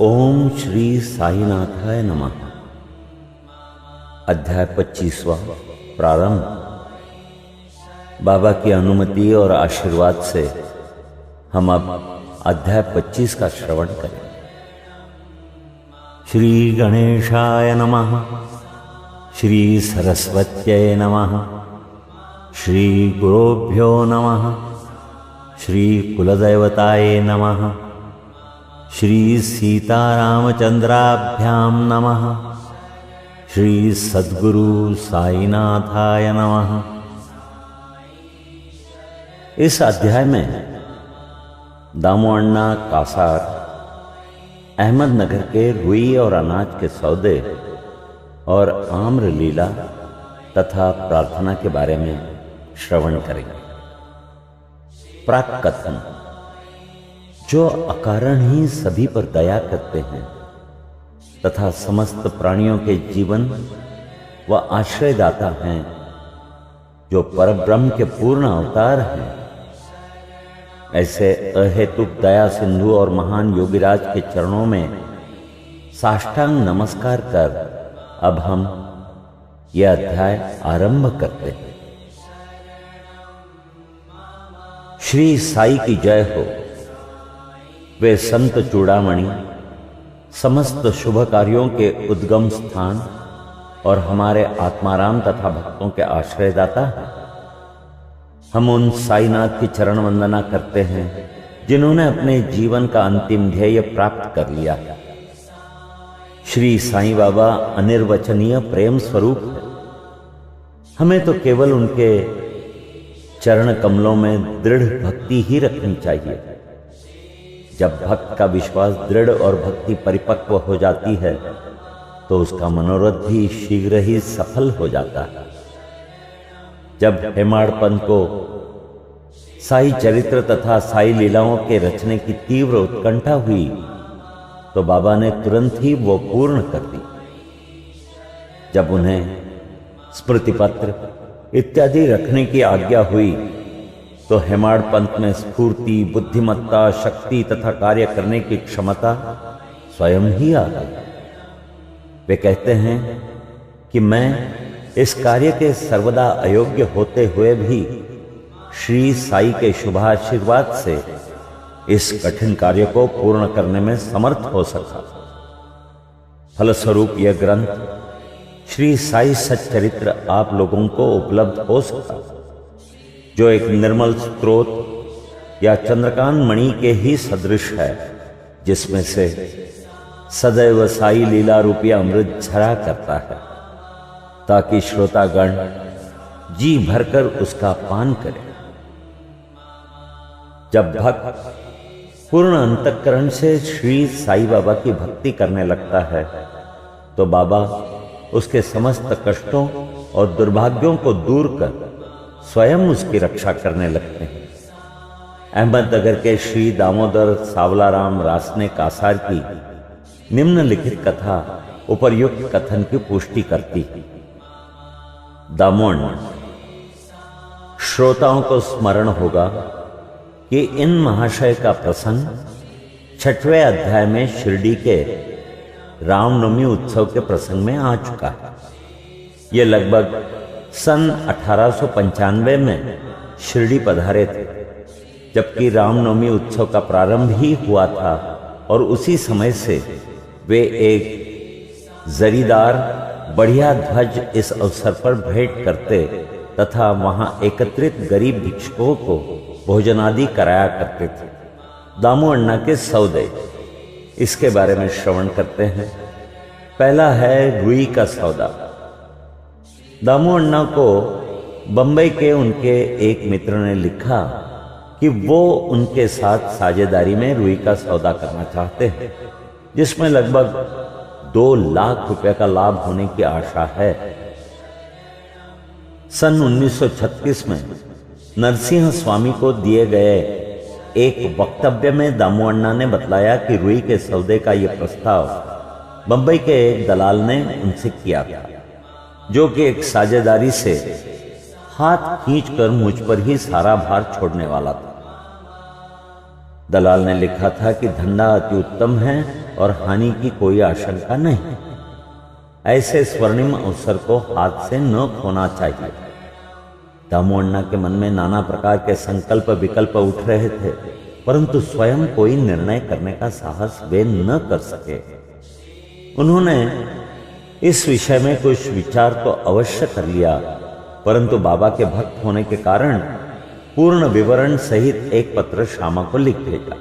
ओम श्री साईनाथाय नमः। अध्याय 25वां प्रारंभ। बाबा की अनुमति और आशीर्वाद से हम अब अध्याय 25 का श्रवण करें। श्री गणेशाय नमः, श्री सरस्वत्यै नमः, श्री गुरुभ्यो नमः, श्री कुलदेवताय नमः, श्री सीतारामचंद्राभ्याम नमः, श्री सद्गुरु साईनाथाय नमः। इस अध्याय में दामू अण्णा कासार अहमदनगर के रुई और अनाज के सौदे और आम्र लीला तथा प्रार्थना के बारे में श्रवण करेंगे। प्राक कथन। जो अकारण ही सभी पर दया करते हैं तथा समस्त प्राणियों के जीवन व आश्रयदाता हैं, जो परब्रह्म के पूर्ण अवतार हैं, ऐसे अहेतुक दया सिंधु और महान योगीराज के चरणों में साष्टांग नमस्कार कर अब हम यह अध्याय आरंभ करते हैं। श्री साई की जय हो। वे संत चूड़ामणि, समस्त शुभ कार्यों के उद्गम स्थान और हमारे आत्माराम तथा भक्तों के आश्रयदाता हैं। हम उन साईनाथ की चरण वंदना करते हैं जिन्होंने अपने जीवन का अंतिम ध्येय प्राप्त कर लिया है। श्री साईं बाबा अनिर्वचनीय प्रेम स्वरूप है। हमें तो केवल उनके चरण कमलों में दृढ़ भक्ति ही रखनी चाहिए। जब भक्त का विश्वास दृढ़ और भक्ति परिपक्व हो जाती है तो उसका मनोरथ भी शीघ्र ही सफल हो जाता है। जब हेमाड़ पंत को साई चरित्र तथा साई लीलाओं के रचने की तीव्र उत्कंठा हुई तो बाबा ने तुरंत ही वो पूर्ण कर दी। जब उन्हें स्मृति पत्र इत्यादि रखने की आज्ञा हुई तो हेमाड़ पंत में स्फूर्ति, बुद्धिमत्ता, शक्ति तथा कार्य करने की क्षमता स्वयं ही आ गई। वे कहते हैं कि मैं इस कार्य के सर्वदा अयोग्य होते हुए भी श्री साई के शुभाशीर्वाद से इस कठिन कार्य को पूर्ण करने में समर्थ हो सका। फलस्वरूप यह ग्रंथ श्री साई सच्चरित्र आप लोगों को उपलब्ध हो सका, जो एक निर्मल स्रोत या चंद्रकांत मणि के ही सदृश है, जिसमें से सदैव साई लीला रूपी अमृत झरा करता है, ताकि श्रोतागण जी भरकर उसका पान करें। जब भक्त पूर्ण अंतःकरण से श्री साई बाबा की भक्ति करने लगता है तो बाबा उसके समस्त कष्टों और दुर्भाग्यों को दूर कर स्वयं उसकी रक्षा करने लगते हैं। अहमदनगर के श्री दामोदर सावलाराम रासने कासार की निम्नलिखित कथा उपर्युक्त कथन की पुष्टि करती है। दामू अण्णा। श्रोताओं को स्मरण होगा कि इन महाशय का प्रसंग 6वें अध्याय में शिरडी के रामनवमी उत्सव के प्रसंग में आ चुका है। यह लगभग सन 1895 में शिरडी पधारे थे, जबकि रामनवमी उत्सव का प्रारंभ ही हुआ था और उसी समय से वे एक जरीदार बढ़िया ध्वज इस अवसर पर भेंट करते तथा वहां एकत्रित गरीब भिक्षुकों को भोजनादि कराया करते थे। दामू अण्णा के सौदे, इसके बारे में श्रवण करते हैं। पहला है रुई का सौदा। दामू अण्णा को बंबई के उनके एक मित्र ने लिखा कि वो उनके साथ साझेदारी में रुई का सौदा करना चाहते हैं, जिसमें लगभग 2 लाख रुपए का लाभ होने की आशा है। सन 1936 में नरसिंह स्वामी को दिए गए एक वक्तव्य में दामू अण्णा ने बतलाया कि रुई के सौदे का यह प्रस्ताव बंबई के एक दलाल ने उनसे किया था, जो कि एक साझेदारी से हाथ खींचकर मुझ पर ही सारा भार छोड़ने वाला था। दलाल ने लिखा था कि धंधा अति उत्तम है और हानि की कोई आशंका नहीं। ऐसे स्वर्णिम अवसर को हाथ से न खोना चाहिए। दामुअण्णा के मन में नाना प्रकार के संकल्प विकल्प उठ रहे थे, परंतु स्वयं कोई निर्णय करने का साहस वे न कर सके। उन्होंने इस विषय में कुछ विचार तो अवश्य कर लिया, परंतु बाबा के भक्त होने के कारण पूर्ण विवरण सहित एक पत्र श्यामा को लिख भेजा,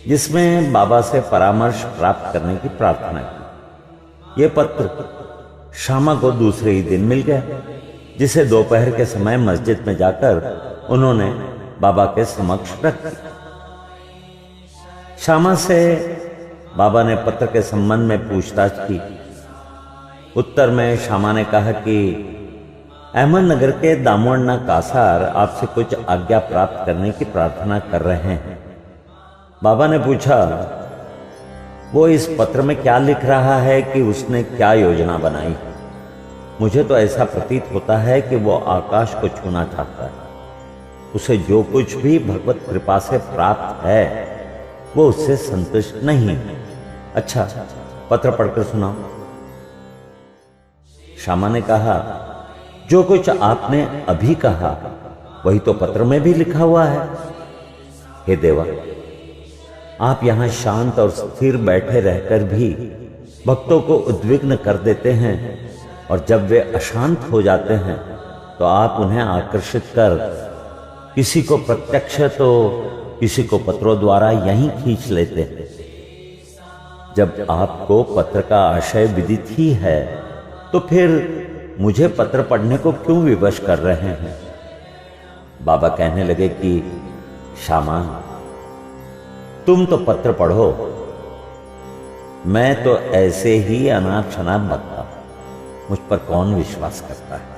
जिसमें बाबा से परामर्श प्राप्त करने की प्रार्थना की। यह पत्र श्यामा को दूसरे ही दिन मिल गया, जिसे दोपहर के समय मस्जिद में जाकर उन्होंने बाबा के समक्ष रख दिया। श्यामा से बाबा ने पत्र के संबंध में पूछताछ की। उत्तर में श्यामा ने कहा कि अहमदनगर के दामुअण्णा कासार आपसे कुछ आज्ञा प्राप्त करने की प्रार्थना कर रहे हैं। बाबा ने पूछा, वो इस पत्र में क्या लिख रहा है कि उसने क्या योजना बनाई? मुझे तो ऐसा प्रतीत होता है कि वो आकाश को छूना चाहता है। उसे जो कुछ भी भगवत कृपा से प्राप्त है वो उससे संतुष्ट नहीं है। अच्छा, पत्र पढ़कर सुनाओ। श्यामा ने कहा, जो कुछ आपने अभी कहा वही तो पत्र में भी लिखा हुआ है। हे देवा, आप यहां शांत और स्थिर बैठे रहकर भी भक्तों को उद्विग्न कर देते हैं, और जब वे अशांत हो जाते हैं तो आप उन्हें आकर्षित कर किसी को प्रत्यक्ष तो किसी को पत्रों द्वारा यहीं खींच लेते हैं। जब आपको पत्र का आशय विदित ही है तो फिर मुझे पत्र पढ़ने को क्यों विवश कर रहे हैं? बाबा कहने लगे कि श्यामा, तुम तो पत्र पढ़ो, मैं तो ऐसे ही अनाप शनाप बकता, मुझ पर कौन विश्वास करता है?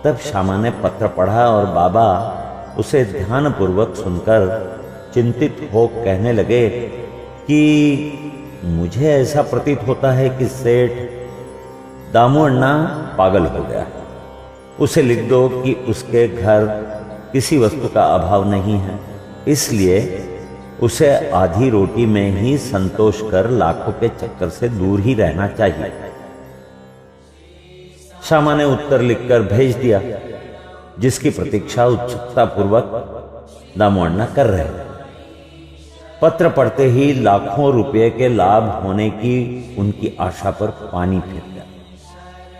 तब श्यामा ने पत्र पढ़ा और बाबा उसे ध्यानपूर्वक सुनकर चिंतित हो कहने लगे कि मुझे ऐसा प्रतीत होता है कि सेठ दामुअण्णा पागल हो गया है। उसे लिख दो कि उसके घर किसी वस्तु का अभाव नहीं है, इसलिए उसे आधी रोटी में ही संतोष कर लाखों के चक्कर से दूर ही रहना चाहिए। श्यामा ने उत्तर लिखकर भेज दिया, जिसकी प्रतीक्षा उत्सुकता पूर्वक दामुअण्णा कर रहे थे। पत्र पढ़ते ही लाखों रुपए के लाभ होने की उनकी आशा पर पानी फिर गया।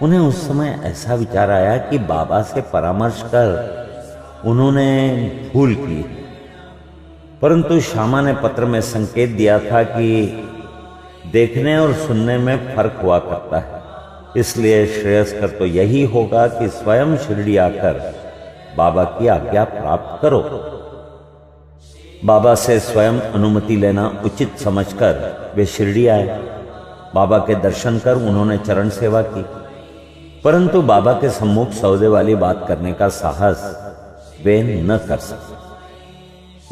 उन्हें उस समय ऐसा विचार आया कि बाबा से परामर्श कर उन्होंने भूल की, परंतु श्यामा ने पत्र में संकेत दिया था कि देखने और सुनने में फर्क हुआ करता है, इसलिए श्रेयस्कर तो यही होगा कि स्वयं शिरडी आकर बाबा की आज्ञा प्राप्त करो। बाबा से स्वयं अनुमति लेना उचित समझकर वे शिरडी आए। बाबा के दर्शन कर उन्होंने चरण सेवा की, परंतु बाबा के सम्मुख सौदे वाली बात करने का साहस वे न कर सके।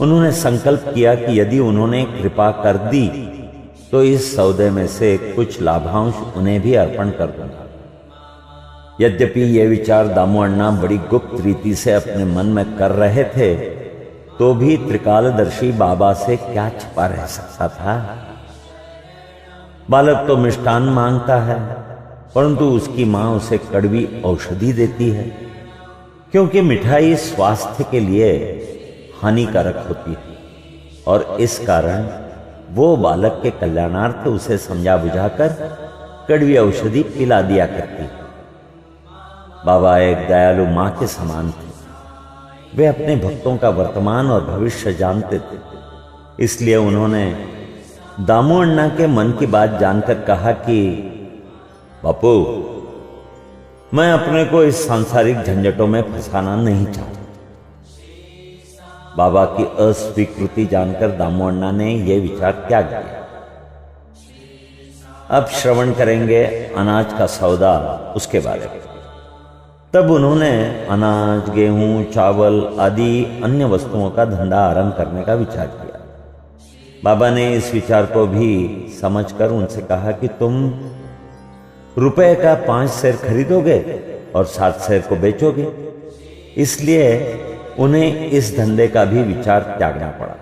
उन्होंने संकल्प किया कि यदि उन्होंने कृपा कर दी तो इस सौदे में से कुछ लाभांश उन्हें भी अर्पण कर दूंगा। यद्यपि ये विचार दामुअण्णा बड़ी गुप्त रीति से अपने मन में कर रहे थे, तो भी त्रिकालदर्शी बाबा से क्या छिपा रह सकता था? बालक तो मिष्टान मांगता है, परंतु उसकी मां उसे कड़वी औषधि देती है, क्योंकि मिठाई स्वास्थ्य के लिए हानिकारक होती है, और इस कारण वो बालक के कल्याणार्थ उसे समझा बुझाकर कड़वी औषधि पिला दिया करती। बाबा एक दयालु मां के समान थे। वे अपने भक्तों का वर्तमान और भविष्य जानते थे, इसलिए उन्होंने दामुअण्णा के मन की बात जानकर कहा कि बापू, मैं अपने को इस सांसारिक झंझटों में फंसाना नहीं चाहता। बाबा की अस्वीकृति जानकर दामुअण्णा ने यह विचार त्याग दिया। अब श्रवण करेंगे अनाज का सौदा, उसके बारे में। तब उन्होंने अनाज, गेहूं, चावल आदि अन्य वस्तुओं का धंधा आरंभ करने का विचार किया। बाबा ने इस विचार को भी समझकर उनसे कहा कि तुम रुपए का 5 सेर खरीदोगे और 7 सेर को बेचोगे, इसलिए उन्हें इस धंधे का भी विचार त्यागना पड़ा।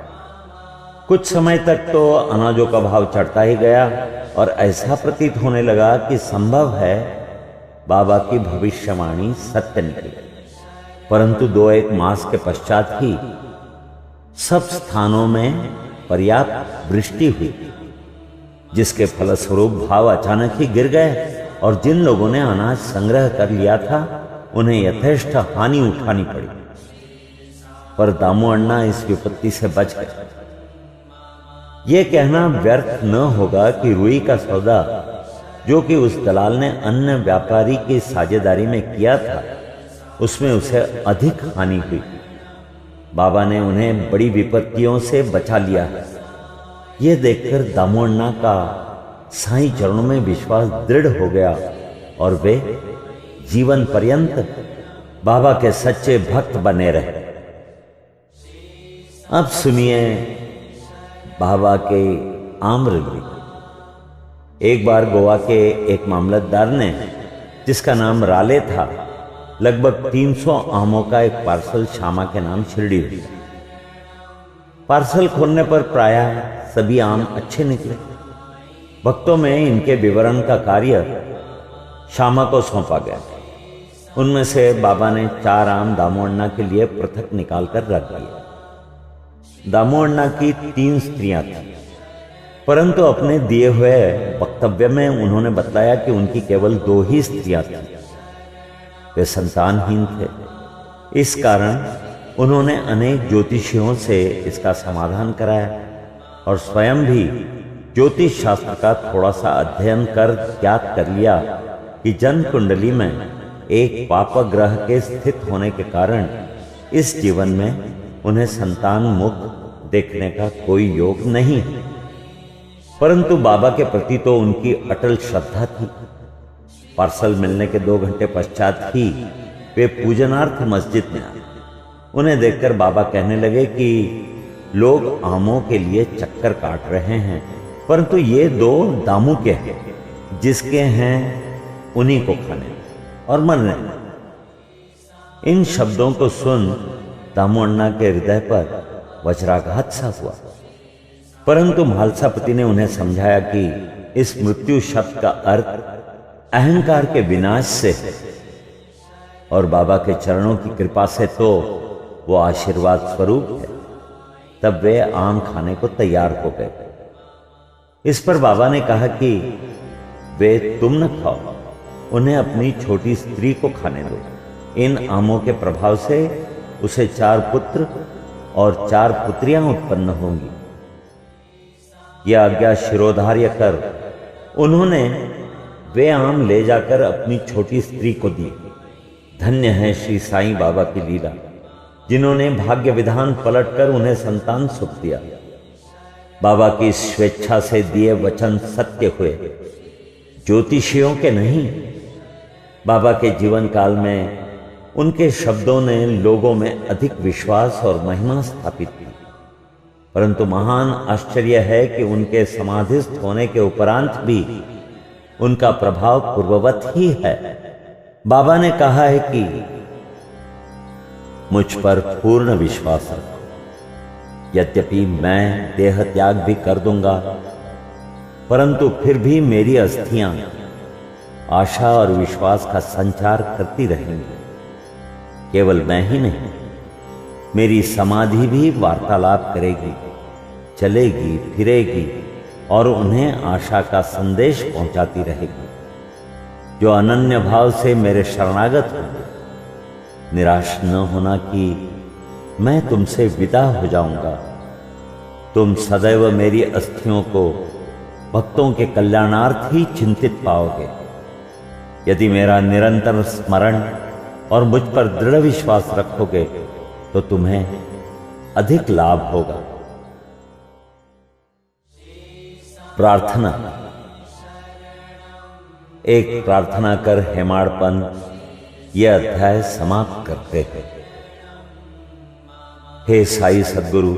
कुछ समय तक तो अनाजों का भाव चढ़ता ही गया और ऐसा प्रतीत होने लगा कि संभव है बाबा की भविष्यवाणी सत्य निकली। परंतु 2-1 मास के पश्चात ही सब स्थानों में पर्याप्त वृष्टि हुई, जिसके फलस्वरूप भाव अचानक ही गिर गए और जिन लोगों ने अनाज संग्रह कर लिया था उन्हें यथेष्ट हानि उठानी पड़ी। पर दामू अण्णा इस विपत्ति से बच गए। यह कहना व्यर्थ न होगा कि रुई का सौदा जो कि उस दलाल ने अन्य व्यापारी की साझेदारी में किया था, उसमें उसे अधिक हानि हुई। बाबा ने उन्हें बड़ी विपत्तियों से बचा लिया है। यह देखकर दामू अण्णा का साईं चरणों में विश्वास दृढ़ हो गया और वे जीवन पर्यंत बाबा के सच्चे भक्त बने रहे। अब सुनिए बाबा के आम्रलीला। एक बार गोवा के एक मामलतदार ने, जिसका नाम राले था, लगभग 300 आमों का एक पार्सल श्यामा के नाम शिरडी दिया। पार्सल खोलने पर प्रायः सभी आम अच्छे निकले। भक्तों में इनके विवरण का कार्य श्यामा को सौंपा गया। उनमें से बाबा ने 4 आम दामू अण्णा के लिए पृथक निकालकर रख दिए। दामू अण्णा की 3 स्त्रियां थीं, परंतु अपने दिए हुए वक्तव्य में उन्होंने बताया कि उनकी केवल 2 ही स्त्रियां थीं। वे संतानहीन थे। इस कारण उन्होंने अनेक ज्योतिषियों से इसका समाधान कराया और स्वयं भी ज्योतिष शास्त्र का थोड़ा सा अध्ययन कर ज्ञात कर लिया कि जन्म कुंडली में एक पाप ग्रह के स्थित होने के कारण इस जीवन में उन्हें संतान मुक्त देखने का कोई योग नहीं है। परंतु बाबा के प्रति तो उनकी अटल श्रद्धा थी। पार्सल मिलने के 2 घंटे पश्चात ही वे पूजनार्थ मस्जिद में आए। उन्हें देखकर बाबा कहने लगे कि लोग आमों के लिए चक्कर काट रहे हैं, परंतु ये 2 दामू के हैं, जिसके हैं उन्हीं को खाने और मरने। इन शब्दों को सुन दामू अण्णा के हृदय पर वज्राघात सा हुआ। परंतु म्हालसापति ने उन्हें समझाया कि इस मृत्यु शब्द का अर्थ अहंकार के विनाश से है और बाबा के चरणों की कृपा से तो वो आशीर्वाद स्वरूप है। तब वे आम खाने को तैयार हो गए। इस पर बाबा ने कहा कि वे तुम न खाओ, उन्हें अपनी छोटी स्त्री को खाने दो। इन आमों के प्रभाव से उसे 4 पुत्र और 4 पुत्रियां उत्पन्न होंगी। यह आज्ञा शिरोधार्य कर उन्होंने वे आम ले जाकर अपनी छोटी स्त्री को दी। धन्य है श्री साईं बाबा की लीला, जिन्होंने भाग्य विधान पलटकर उन्हें संतान सुख दिया। बाबा की स्वेच्छा से दिए वचन सत्य हुए, ज्योतिषियों के नहीं। बाबा के जीवन काल में उनके शब्दों ने लोगों में अधिक विश्वास और महिमा स्थापित की। परंतु महान आश्चर्य है कि उनके समाधिस्थ होने के उपरांत भी उनका प्रभाव पूर्ववत ही है। बाबा ने कहा है कि मुझ पर पूर्ण विश्वास रखो। यद्यपि मैं देह त्याग भी कर दूंगा, परंतु फिर भी मेरी अस्थियां आशा और विश्वास का संचार करती रहेंगी। केवल मैं ही नहीं, मेरी समाधि भी वार्तालाप करेगी, चलेगी फिरेगी और उन्हें आशा का संदेश पहुंचाती रहेगी। जो अनन्य भाव से मेरे शरणागत होंगे, निराश न होना कि मैं तुमसे विदा हो जाऊंगा। तुम सदैव मेरी अस्थियों को भक्तों के कल्याणार्थ ही चिंतित पाओगे। यदि मेरा निरंतर स्मरण और मुझ पर दृढ़ विश्वास रखोगे तो तुम्हें अधिक लाभ होगा। प्रार्थना। एक प्रार्थना कर हेमाड़पन यह अध्याय समाप्त करते हैं। हे साईं सद्गुरु,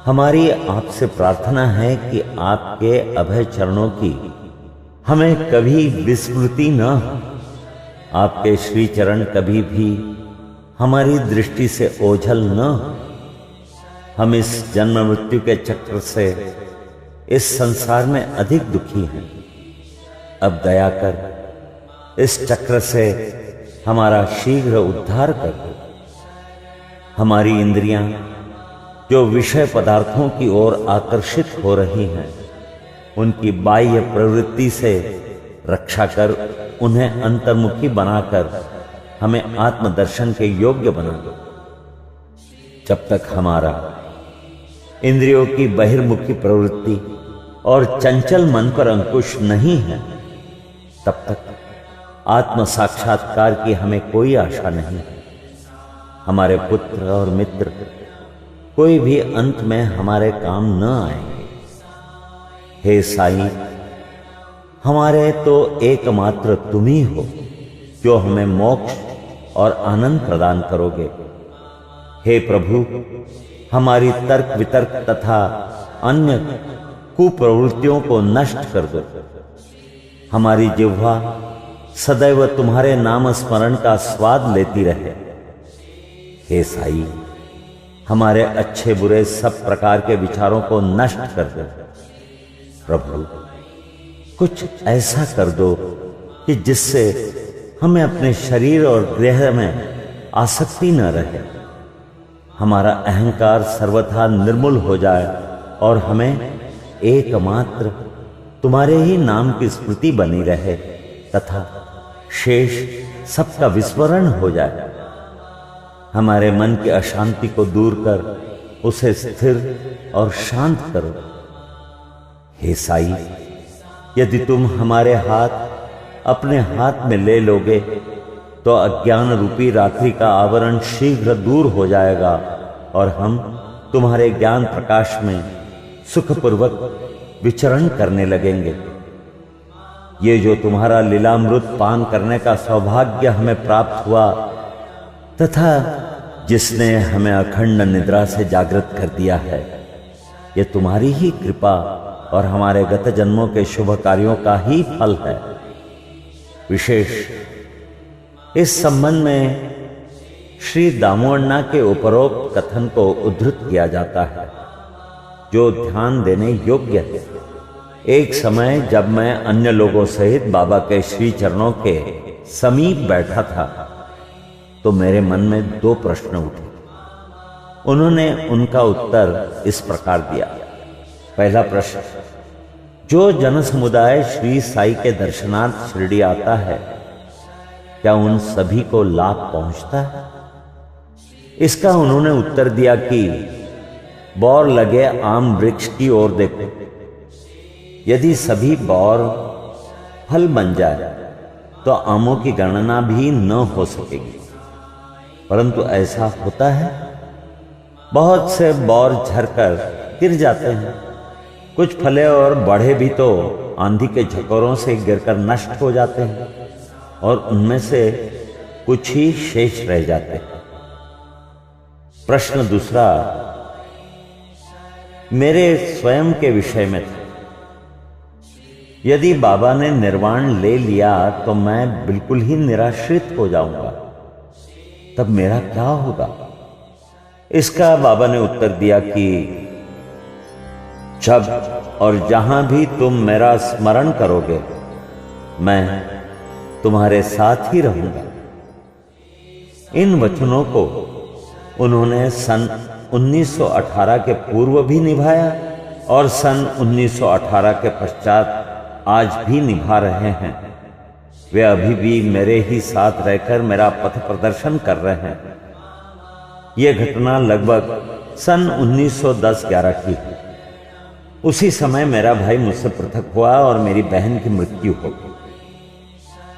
हमारी आपसे प्रार्थना है कि आपके अभय चरणों की हमें कभी विस्मृति न हो। आपके श्री चरण कभी भी हमारी दृष्टि से ओझल न हो। हम इस जन्म मृत्यु के चक्र से इस संसार में अधिक दुखी हैं। अब दया कर इस चक्र से हमारा शीघ्र उद्धार कर दो। हमारी इंद्रियां जो विषय पदार्थों की ओर आकर्षित हो रही हैं, उनकी बाह्य प्रवृत्ति से रक्षा कर उन्हें अंतर्मुखी बनाकर हमें आत्मदर्शन के योग्य बना दो। जब तक हमारा इंद्रियों की बहिर्मुखी प्रवृत्ति और चंचल मन पर अंकुश नहीं है, तब तक आत्म साक्षात्कार की हमें कोई आशा नहीं है। हमारे पुत्र और मित्र कोई भी अंत में हमारे काम न आएंगे। हे साईं, हमारे तो एकमात्र तुम ही हो जो हमें मोक्ष और आनंद प्रदान करोगे। हे प्रभु, हमारी तर्क वितर्क तथा अन्य कुप्रवृत्तियों को नष्ट कर दो। हमारी जिह्वा सदैव तुम्हारे नाम स्मरण का स्वाद लेती रहे। हे साईं, हमारे अच्छे बुरे सब प्रकार के विचारों को नष्ट कर दो। प्रभु, कुछ ऐसा कर दो कि जिससे हमें अपने शरीर और देह में आसक्ति न रहे। हमारा अहंकार सर्वथा निर्मूल हो जाए और हमें एकमात्र तुम्हारे ही नाम की स्मृति बनी रहे तथा शेष सबका विस्मरण हो जाए। हमारे मन की अशांति को दूर कर उसे स्थिर और शांत करो। हे साईं, यदि तुम हमारे हाथ अपने हाथ में ले लोगे तो अज्ञान रूपी रात्रि का आवरण शीघ्र दूर हो जाएगा और हम तुम्हारे ज्ञान प्रकाश में सुखपूर्वक विचरण करने लगेंगे। ये जो तुम्हारा लीलामृत पान करने का सौभाग्य हमें प्राप्त हुआ तथा जिसने हमें अखंड निद्रा से जागृत कर दिया है, ये तुम्हारी ही कृपा और हमारे गत जन्मों के शुभ कार्यों का ही फल है। विशेष इस संबंध में श्री दामोअण्णा के उपरोक्त कथन को उद्धृत किया जाता है, जो ध्यान देने योग्य है। एक समय जब मैं अन्य लोगों सहित बाबा के श्री चरणों के समीप बैठा था तो मेरे मन में दो प्रश्न उठे। उन्होंने उनका उत्तर इस प्रकार दिया। पहला प्रश्न, जो जन समुदाय श्री साई के दर्शनार्थ शिरडी आता है, क्या उन सभी को लाभ पहुंचता है? इसका उन्होंने उत्तर दिया कि बौर लगे आम वृक्ष की ओर देखो। यदि सभी बौर फल बन जाए तो आमों की गणना भी न हो सकेगी, परंतु ऐसा होता है। बहुत से बौर झरकर गिर जाते हैं। कुछ फले और बढ़े भी तो आंधी के झकोरों से गिरकर नष्ट हो जाते हैं और उनमें से कुछ ही शेष रह जाते हैं। प्रश्न दूसरा मेरे स्वयं के विषय में था। यदि बाबा ने निर्वाण ले लिया तो मैं बिल्कुल ही निराश्रित हो जाऊंगा, तब मेरा क्या होगा? इसका बाबा ने उत्तर दिया कि जब और जहां भी तुम मेरा स्मरण करोगे, मैं तुम्हारे साथ ही रहूंगा। इन वचनों को उन्होंने सन 1918 के पूर्व भी निभाया और सन 1918 के पश्चात आज भी निभा रहे हैं। वे अभी भी मेरे ही साथ रहकर मेरा पथ प्रदर्शन कर रहे हैं। यह घटना लगभग सन 1910-11 की है। उसी समय मेरा भाई मुझसे पृथक हुआ और मेरी बहन की मृत्यु हो गई।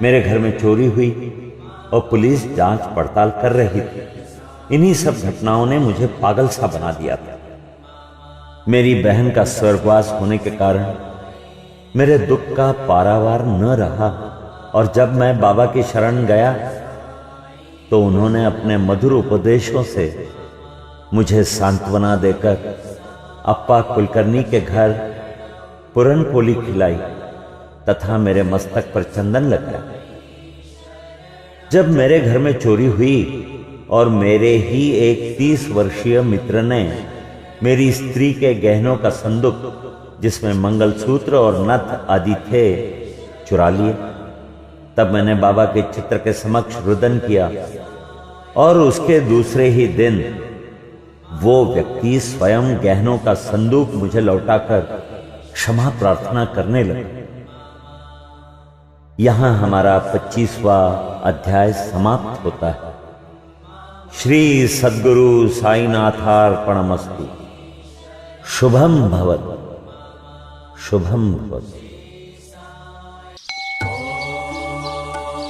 मेरे घर में चोरी हुई और पुलिस जांच पड़ताल कर रही थी। इन्हीं सब घटनाओं ने मुझे पागल सा बना दिया था। मेरी बहन का स्वर्गवास होने के कारण मेरे दुख का पारावार न रहा और जब मैं बाबा की शरण गया तो उन्होंने अपने मधुर उपदेशों से मुझे सांत्वना देकर अप्पा कुलकर्णी के घर पुरन पोली खिलाई तथा मेरे मस्तक पर चंदन लगाया। जब मेरे घर में चोरी हुई और मेरे ही एक 30 वर्षीय मित्र ने मेरी स्त्री के गहनों का संदूक जिसमें मंगलसूत्र और नथ आदि थे चुरा लिए। तब मैंने बाबा के चित्र के समक्ष रुदन किया और उसके दूसरे ही दिन वो व्यक्ति स्वयं गहनों का संदूक मुझे लौटाकर क्षमा प्रार्थना करने लगा। यहां हमारा 25वां अध्याय समाप्त होता है। श्री सद्गुरु साईनाथार्पणमस्तु। शुभम भवतु। शुभम भवतु।